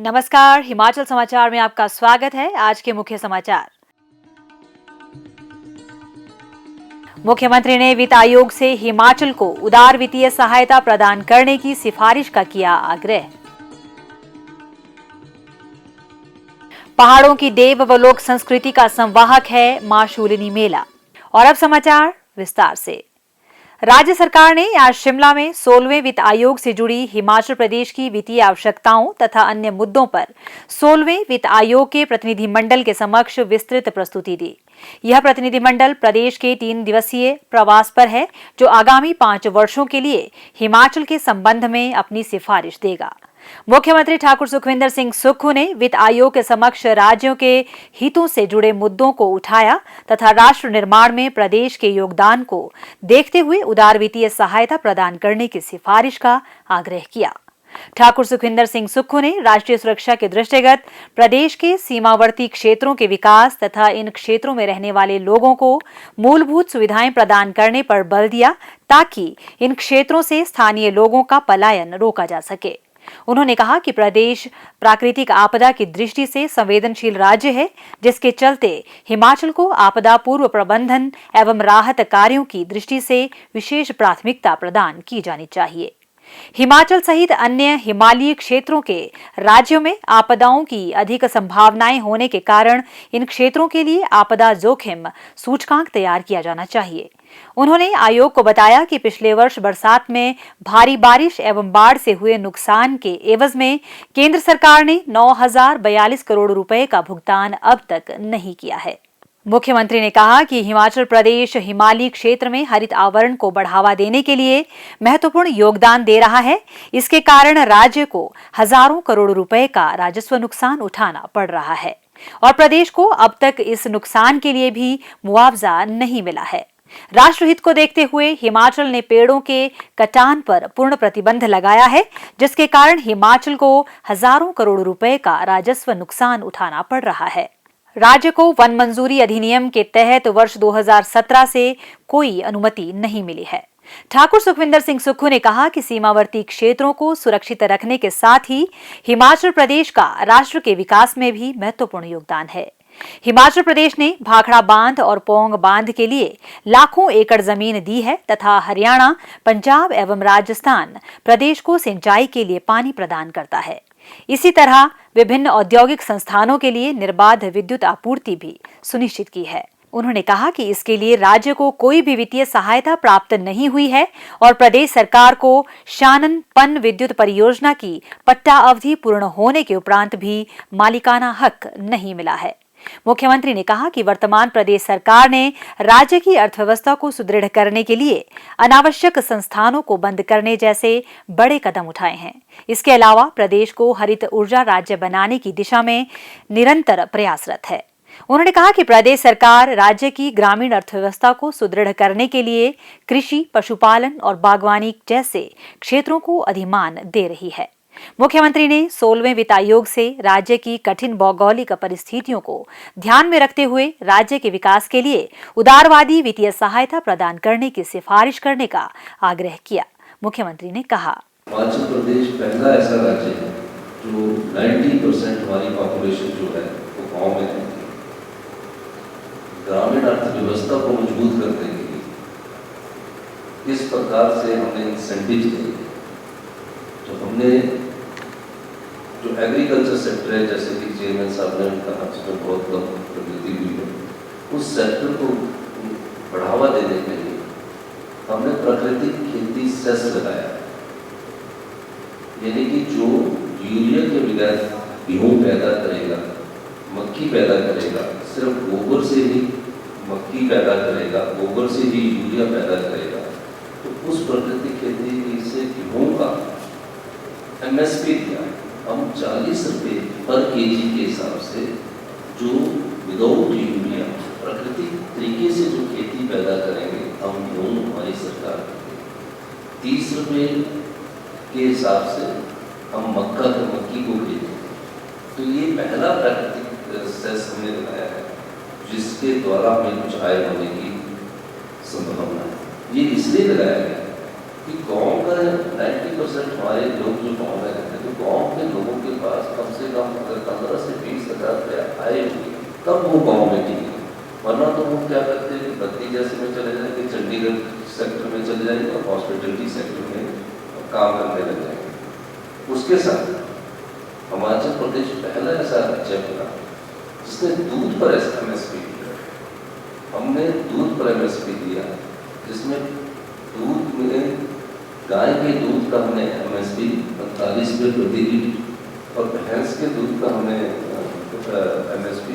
नमस्कार, हिमाचल समाचार में आपका स्वागत है। आज के मुख्य समाचार। मुख्यमंत्री ने वित्त आयोग से हिमाचल को उदार वित्तीय सहायता प्रदान करने की सिफारिश का किया आग्रह। पहाड़ों की देव व लोक संस्कृति का संवाहक है मां शूलिनी मेला। और अब समाचार विस्तार से। राज्य सरकार ने आज शिमला में 16वें वित्त आयोग से जुड़ी हिमाचल प्रदेश की वित्तीय आवश्यकताओं तथा अन्य मुद्दों पर 16वें वित्त आयोग के प्रतिनिधिमंडल के समक्ष विस्तृत प्रस्तुति दी। यह प्रतिनिधिमंडल प्रदेश के 3 दिवसीय प्रवास पर है, जो आगामी 5 वर्षों के लिए हिमाचल के संबंध में अपनी सिफारिश देगा। मुख्यमंत्री ठाकुर सुखविंदर सिंह सुक्खू ने वित्त आयोग के समक्ष राज्यों के हितों से जुड़े मुद्दों को उठाया तथा राष्ट्र निर्माण में प्रदेश के योगदान को देखते हुए उदार वित्तीय सहायता प्रदान करने की सिफारिश का आग्रह किया। ठाकुर सुखविंदर सिंह सुक्खू ने राष्ट्रीय सुरक्षा के दृष्टिगत प्रदेश के सीमावर्ती क्षेत्रों के विकास तथा इन क्षेत्रों में रहने वाले लोगों को मूलभूत सुविधाएं प्रदान करने पर बल दिया, ताकि इन क्षेत्रों से स्थानीय लोगों का पलायन रोका जा सके। उन्होंने कहा कि प्रदेश प्राकृतिक आपदा की दृष्टि से संवेदनशील राज्य है, जिसके चलते हिमाचल को आपदा पूर्व प्रबंधन एवं राहत कार्यों की दृष्टि से विशेष प्राथमिकता प्रदान की जानी चाहिए। हिमाचल सहित अन्य हिमालयी क्षेत्रों के राज्यों में आपदाओं की अधिक संभावनाएं होने के कारण इन क्षेत्रों के लिए आपदा जोखिम सूचकांक तैयार किया जाना चाहिए। उन्होंने आयोग को बताया कि पिछले वर्ष बरसात में भारी बारिश एवं बाढ़ से हुए नुकसान के एवज में केंद्र सरकार ने 9,042 करोड़ रुपए का भुगतान अब तक नहीं किया है। मुख्यमंत्री ने कहा कि हिमाचल प्रदेश हिमालयी क्षेत्र में हरित आवरण को बढ़ावा देने के लिए महत्वपूर्ण योगदान दे रहा है। इसके कारण राज्य को हजारों करोड़ रुपए का राजस्व नुकसान उठाना पड़ रहा है और प्रदेश को अब तक इस नुकसान के लिए भी मुआवजा नहीं मिला है। राष्ट्रहित को देखते हुए हिमाचल ने पेड़ों के कटान पर पूर्ण प्रतिबंध लगाया है, जिसके कारण हिमाचल को हजारों करोड़ रुपए का राजस्व नुकसान उठाना पड़ रहा है। राज्य को वन मंजूरी अधिनियम के तहत वर्ष 2017 से कोई अनुमति नहीं मिली है। ठाकुर सुखविंदर सिंह सुक्खू ने कहा कि सीमावर्ती क्षेत्रों को सुरक्षित रखने के साथ ही हिमाचल प्रदेश का राष्ट्र के विकास में भी महत्वपूर्ण योगदान है। हिमाचल प्रदेश ने भाखड़ा बांध और पौंग बांध के लिए लाखों एकड़ जमीन दी है तथा हरियाणा, पंजाब एवं राजस्थान प्रदेश को सिंचाई के लिए पानी प्रदान करता है। इसी तरह विभिन्न औद्योगिक संस्थानों के लिए निर्बाध विद्युत आपूर्ति भी सुनिश्चित की है। उन्होंने कहा कि इसके लिए राज्य को कोई भी वित्तीय सहायता प्राप्त नहीं हुई है और प्रदेश सरकार को शानन पन विद्युत परियोजना की पट्टा अवधि पूर्ण होने के उपरांत भी मालिकाना हक नहीं मिला है। मुख्यमंत्री ने कहा कि वर्तमान प्रदेश सरकार ने राज्य की अर्थव्यवस्था को सुदृढ़ करने के लिए अनावश्यक संस्थानों को बंद करने जैसे बड़े कदम उठाए हैं। इसके अलावा प्रदेश को हरित ऊर्जा राज्य बनाने की दिशा में निरंतर प्रयासरत है। उन्होंने कहा कि प्रदेश सरकार राज्य की ग्रामीण अर्थव्यवस्था को सुदृढ़ करने के लिए कृषि, पशुपालन और बागवानी जैसे क्षेत्रों को अधिमान दे रही है। मुख्यमंत्री ने 16वें वित्त आयोग से राज्य की कठिन भौगोलिक परिस्थितियों को ध्यान में रखते हुए राज्य के विकास के लिए उदारवादी वित्तीय सहायता प्रदान करने की सिफारिश करने का आग्रह किया। मुख्यमंत्री ने कहा, हिमाचल प्रदेश पहला ऐसा राज्य है जो 90% हमारी पॉपुलेशन जो है वो गाँव में रहती है। ग्रामीण अर्थव्यवस्था को मजबूत करने के लिए किस प्रकार से हमने इंसेंटिव दिए, तो हमने जो एग्रीकल्चर सेक्टर है, जैसे कि चेयरमैन साहब ने कहा, उसमें बहुत कम प्रगति हुई है, उस सेक्टर को बढ़ावा देने के लिए हमने प्राकृतिक खेती सेस लगाया, यानी कि जो यूरिया के बगैर गेहूं पैदा करेगा, मक्की पैदा करेगा, सिर्फ गोबर से ही मक्की पैदा करेगा, गोबर से ही यूरिया पैदा करेगा, तो उस प्राकृतिक खेती से गेहूं का MSP दिया हम 40 रुपये पर केजी के हिसाब से, जो विदाउट यूरिया प्राकृतिक तरीके से जो खेती पैदा करेंगे हम गेहूं हमारी सरकार 30 रुपये के हिसाब से हम मक्की को खरीदेंगे। तो ये पहला प्राकृतिक सेस हमने लगाया है, जिसके द्वारा हमें कुछ आय होने की संभावना है। ये इसलिए लगाया गया कि गाँव का 50% हमारे लोग जो गाँव में रहते हैं, तो गाँव के लोगों के पास कम से कम अगर 15 से 20 हज़ार रुपया आए हुए तब वो गाँव में टिके, वरना तो वो क्या करते हैं कि बत्ती जैसे में चले जाएंगे, चंडीगढ़ सेक्टर में चले जाएंगे और हॉस्पिटलिटी सेक्टर में काम करने लग जाएंगे। उसके साथ हिमाचल प्रदेश पहला ऐसा राज्य बना जिसने दूध पर MSP दिया। हमने दूध पर MSP दिया, जिसमें दूध में गाय के दूध का हमने MSP 45 रुपये प्रति लीटर और भैंस के दूध का हमने MSP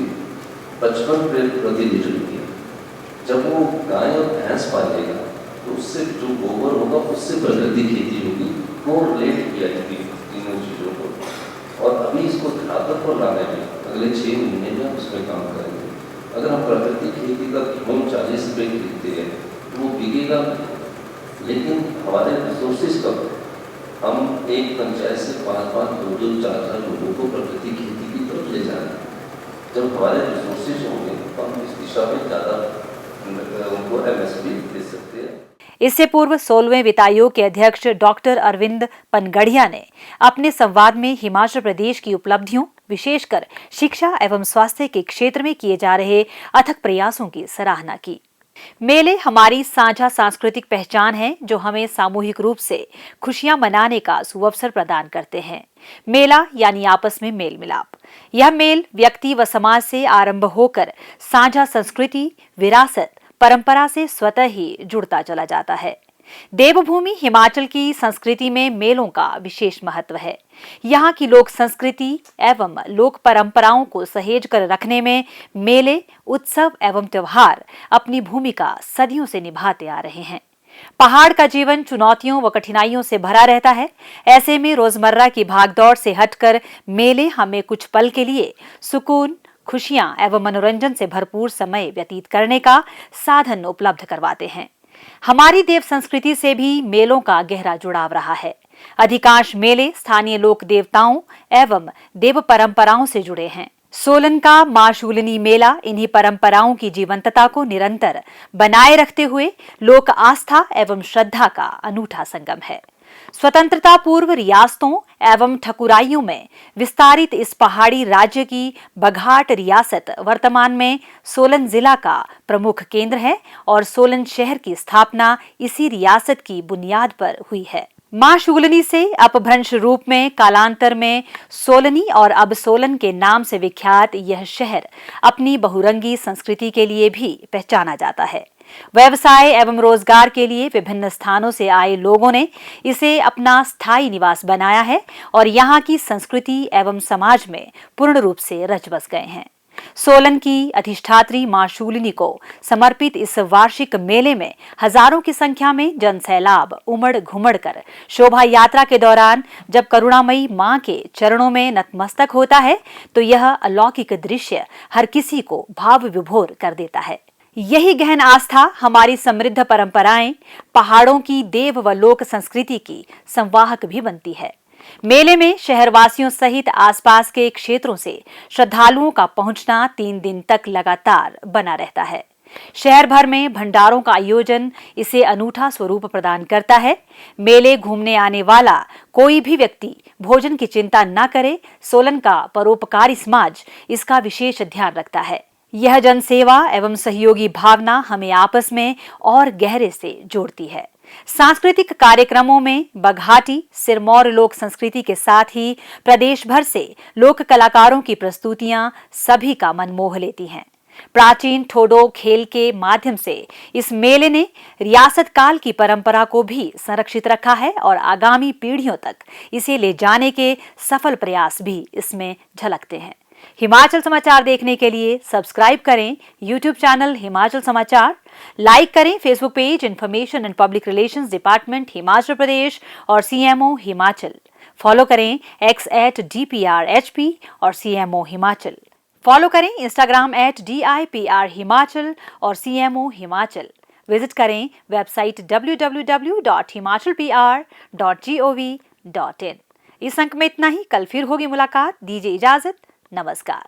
55 रुपये प्रति लीटर दिया। जब वो गाय और भैंस पालेगा तो उससे जो गोबर होगा उससे प्राकृतिक खेती होगी, वो रिलेट किया जाएगी तीनों चीज़ों को। और अभी इसको धरातल पर लाने में अगले 6 महीने में हम उसमें काम करेंगे। अगर हम प्राकृतिक खेती का गेहूँ 40 रुपये खरीदते हैं तो वो बिकेगा, लेकिन हमारे रिसोर्सेज कब हम एक पंचायत से 5-5, 2-2, 4-4 लोगों को प्राकृतिक खेती की तरफ ले जाना है। जब हमारे रिसोर्सेज होंगे तो हम इस दिशा में ज़्यादा उनको MSP दे सकते हैं। इससे पूर्व 16वें वित्त आयोग के अध्यक्ष डॉक्टर अरविंद पनगढ़िया ने अपने संवाद में हिमाचल प्रदेश की उपलब्धियों, विशेषकर शिक्षा एवं स्वास्थ्य के क्षेत्र में किए जा रहे अथक प्रयासों की सराहना की। मेले हमारी साझा सांस्कृतिक पहचान है, जो हमें सामूहिक रूप से खुशियां मनाने का सुअवसर प्रदान करते हैं। मेला यानी आपस में मेल मिलाप। यह मेल व्यक्ति व समाज से आरंभ होकर साझा संस्कृति, विरासत, परंपरा से स्वतः ही जुड़ता चला जाता है। देवभूमि हिमाचल की संस्कृति में मेलों का विशेष महत्व है। यहाँ की लोक संस्कृति एवं लोक परंपराओं को सहेज कर रखने में मेले, उत्सव एवं त्योहार अपनी भूमिका सदियों से निभाते आ रहे हैं। पहाड़ का जीवन चुनौतियों व कठिनाइयों से भरा रहता है। ऐसे में रोजमर्रा की भागदौड़ से हटकर मेले हमें कुछ पल के लिए सुकून, खुशियां एवं मनोरंजन से भरपूर समय व्यतीत करने का साधन उपलब्ध करवाते हैं। हमारी देव संस्कृति से भी मेलों का गहरा जुड़ाव रहा है। अधिकांश मेले स्थानीय लोक देवताओं एवं देव परंपराओं से जुड़े हैं। सोलन का मां शूलिनी मेला इन्हीं परंपराओं की जीवंतता को निरंतर बनाए रखते हुए लोक आस्था एवं श्रद्धा का अनूठा संगम है। स्वतंत्रता पूर्व रियासतों एवं ठकुराइयों में विस्तारित इस पहाड़ी राज्य की बघाट रियासत वर्तमान में सोलन जिला का प्रमुख केंद्र है और सोलन शहर की स्थापना इसी रियासत की बुनियाद पर हुई है। मां शूलिनी से अपभ्रंश रूप में कालांतर में सोलनी और अब सोलन के नाम से विख्यात यह शहर अपनी बहुरंगी संस्कृति के लिए भी पहचाना जाता है। व्यवसाय एवं रोजगार के लिए विभिन्न स्थानों से आए लोगों ने इसे अपना स्थायी निवास बनाया है और यहाँ की संस्कृति एवं समाज में पूर्ण रूप से रच बस गए हैं। सोलन की अधिष्ठात्री मां शूलिनी को समर्पित इस वार्षिक मेले में हजारों की संख्या में जनसैलाब उमड़ घुमड़ कर शोभा यात्रा के दौरान जब करुणामयी मां के चरणों में नतमस्तक होता है तो यह अलौकिक दृश्य हर किसी को भाव विभोर कर देता है। यही गहन आस्था हमारी समृद्ध परंपराएं, पहाड़ों की देव व लोक संस्कृति की संवाहक भी बनती है। मेले में शहरवासियों सहित आसपास के क्षेत्रों से श्रद्धालुओं का पहुंचना 3 दिन तक लगातार बना रहता है। शहर भर में भंडारों का आयोजन इसे अनूठा स्वरूप प्रदान करता है। मेले घूमने आने वाला कोई भी व्यक्ति भोजन की चिंता न करे, सोलन का परोपकारी समाज इसका विशेष ध्यान रखता है। यह जनसेवा एवं सहयोगी भावना हमें आपस में और गहरे से जोड़ती है। सांस्कृतिक कार्यक्रमों में बघाटी, सिरमौर लोक संस्कृति के साथ ही प्रदेश भर से लोक कलाकारों की प्रस्तुतियां सभी का मन मोह लेती हैं। प्राचीन ठोडो खेल के माध्यम से इस मेले ने रियासत काल की परंपरा को भी संरक्षित रखा है और आगामी पीढ़ियों तक इसे ले जाने के सफल प्रयास भी इसमें झलकते हैं। हिमाचल समाचार देखने के लिए सब्सक्राइब करें यूट्यूब चैनल हिमाचल समाचार, लाइक करें Facebook page information and public relations department Himachal Pradesh और CMO हिमाचल। फॉलो करें X @DPRHP और CMO हिमाचल। फॉलो करें इंस्टाग्राम @DIPR हिमाचल और CMO हिमाचल। विजिट करें वेबसाइट www.himachalpr.gov.in। इस अंक में इतना ही। कल फिर होगी मुलाकात। दीजिए इजाजत। नमस्कार।